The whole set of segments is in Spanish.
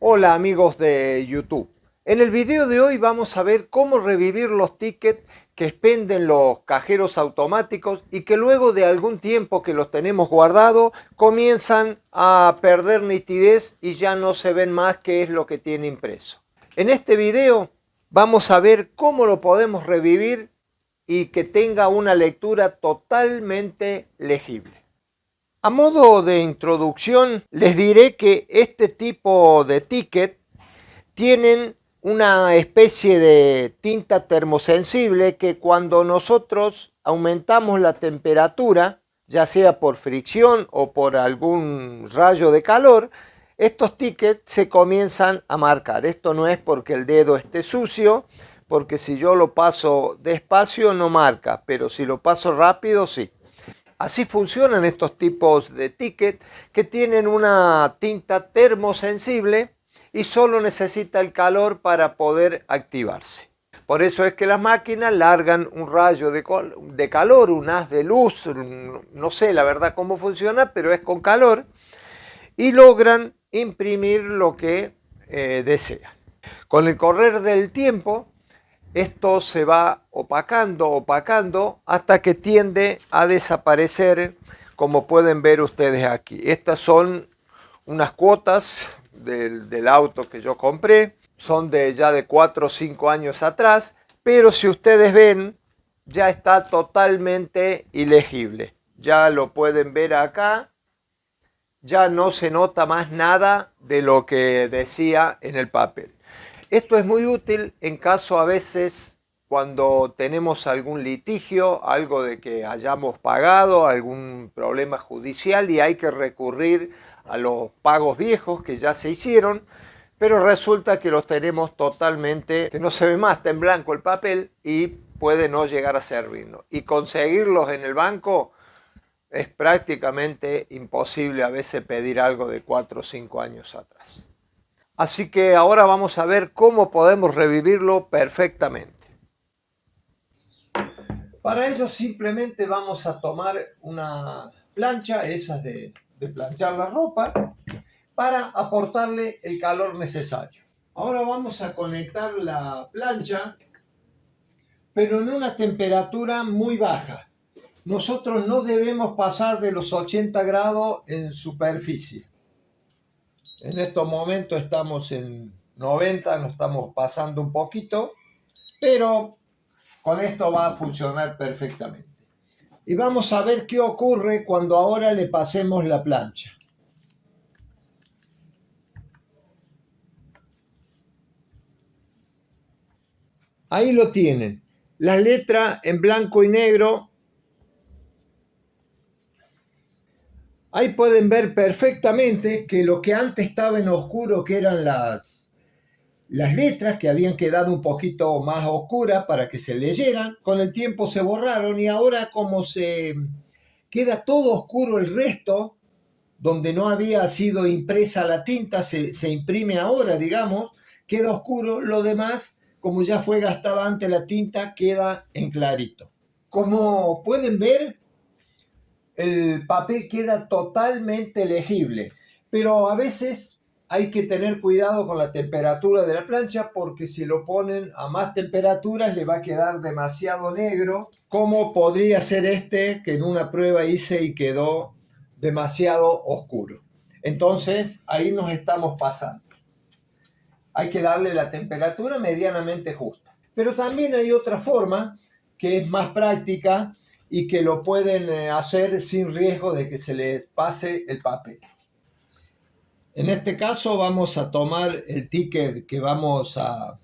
Hola amigos de YouTube. En el video de hoy vamos a ver cómo revivir los tickets que expenden los cajeros automáticos y que luego de algún tiempo que los tenemos guardados comienzan a perder nitidez y ya no se ven más qué es lo que tiene impreso. En este video vamos a ver cómo lo podemos revivir y que tenga una lectura totalmente legible. A modo de introducción, les diré que este tipo de ticket tienen una especie de tinta termosensible que cuando nosotros aumentamos la temperatura, ya sea por fricción o por algún rayo de calor, estos tickets se comienzan a marcar. Esto no es porque el dedo esté sucio, porque si yo lo paso despacio no marca, pero si lo paso rápido sí. Así funcionan estos tipos de tickets que tienen una tinta termosensible y solo necesita el calor para poder activarse. Por eso es que las máquinas largan un rayo de calor, un haz de luz, no sé la verdad cómo funciona, pero es con calor y logran imprimir lo que desean. Con el correr del tiempo, esto se va opacando hasta que tiende a desaparecer, como pueden ver ustedes aquí. Estas son unas cuotas del auto que yo compré, son ya de 4 o 5 años atrás, pero si ustedes ven, ya está totalmente ilegible. Ya lo pueden ver acá, ya no se nota más nada de lo que decía en el papel. Esto es muy útil en caso a veces cuando tenemos algún litigio, algo de que hayamos pagado, algún problema judicial y hay que recurrir a los pagos viejos que ya se hicieron, pero resulta que los tenemos totalmente, que no se ve más, está en blanco el papel y puede no llegar a servirnos. Y conseguirlos en el banco es prácticamente imposible a veces pedir algo de 4 o 5 años atrás. Así que ahora vamos a ver cómo podemos revivirlo perfectamente. Para ello simplemente vamos a tomar una plancha, esas de planchar la ropa, para aportarle el calor necesario. Ahora vamos a conectar la plancha, pero en una temperatura muy baja. Nosotros no debemos pasar de los 80 grados en superficie. En estos momentos estamos en 90, nos estamos pasando un poquito, pero con esto va a funcionar perfectamente. Y vamos a ver qué ocurre cuando ahora le pasemos la plancha. Ahí lo tienen. Las letras en blanco y negro. Ahí pueden ver perfectamente que lo que antes estaba en oscuro, que eran las letras que habían quedado un poquito más oscuras para que se leyeran, con el tiempo se borraron y ahora como se queda todo oscuro el resto, donde no había sido impresa la tinta, se imprime ahora, digamos, queda oscuro, lo demás, como ya fue gastada antes la tinta, queda en clarito. Como pueden ver, el papel queda totalmente legible, pero a veces hay que tener cuidado con la temperatura de la plancha porque si lo ponen a más temperaturas le va a quedar demasiado negro, como podría ser este que en una prueba hice y quedó demasiado oscuro. Entonces ahí nos estamos pasando. Hay que darle la temperatura medianamente justa. Pero también hay otra forma que es más práctica y que lo pueden hacer sin riesgo de que se les pase el papel. En este caso vamos a tomar el ticket que vamos a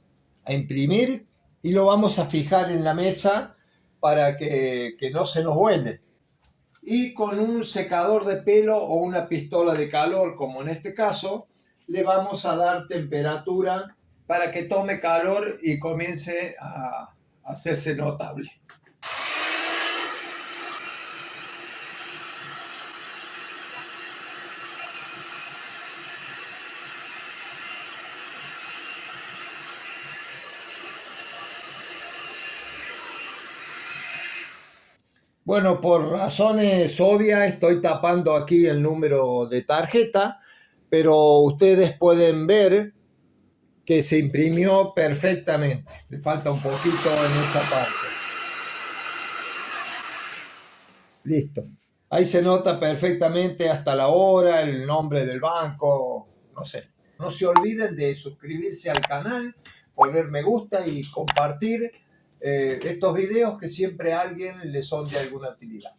imprimir y lo vamos a fijar en la mesa para que no se nos vuele. Y con un secador de pelo o una pistola de calor, como en este caso, le vamos a dar temperatura para que tome calor y comience a hacerse notable. Bueno, por razones obvias estoy tapando aquí el número de tarjeta, pero ustedes pueden ver que se imprimió perfectamente. Le falta un poquito en esa parte. Listo. Ahí se nota perfectamente hasta la hora, el nombre del banco, no sé. No se olviden de suscribirse al canal, poner me gusta y compartir estos videos que siempre a alguien les son de alguna utilidad.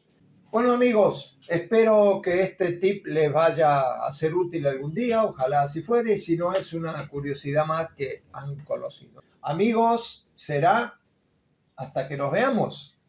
Bueno amigos, espero que este tip les vaya a ser útil algún día, ojalá así fuera, y si no es una curiosidad más que han conocido. Amigos, será hasta que nos veamos.